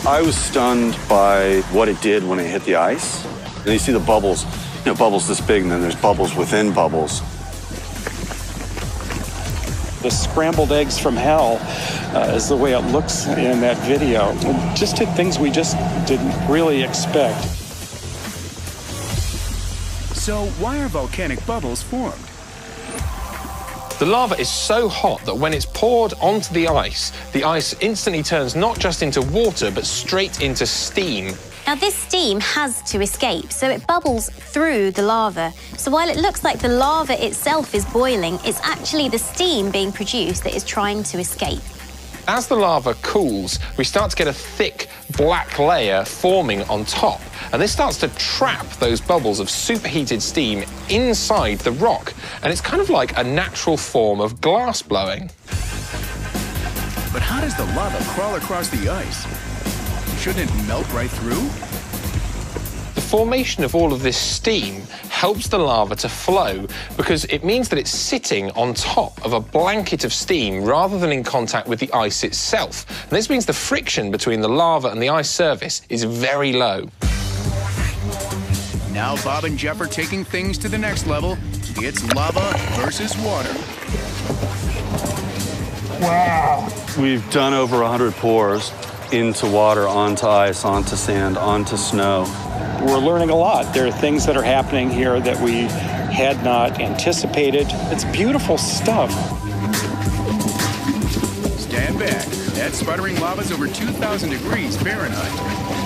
I was stunned by what it did when it hit the ice. And you see the bubbles, bubbles this big, and then there's bubbles within bubbles. The scrambled eggs from hell is the way it looks in that video. It just did things we just didn't really expect. So why are volcanic bubbles formed? The lava is so hot that when it's poured onto the ice instantly turns not just into water, but straight into steam. Now, this steam has to escape, so it bubbles through the lava. So while it looks like the lava itself is boiling, it's actually the steam being produced that is trying to escape. As the lava cools, we start to get a thick black layer forming on top, and this starts to trap those bubbles of superheated steam inside the rock, and it's kind of like a natural form of glass blowing. But how does the lava crawl across the ice? Shouldn't it melt right through? The formation of all of this steam helps the lava to flow because it means that it's sitting on top of a blanket of steam rather than in contact with the ice itself. And this means the friction between the lava and the ice surface is very low. Now Bob and Jeff are taking things to the next level. It's lava versus water. Wow. We've done over 100 pours into water, onto ice, onto sand, onto snow. We're learning a lot. There are things that are happening here that we had not anticipated. It's beautiful stuff. Stand back. That sputtering lava's over 2,000 degrees Fahrenheit.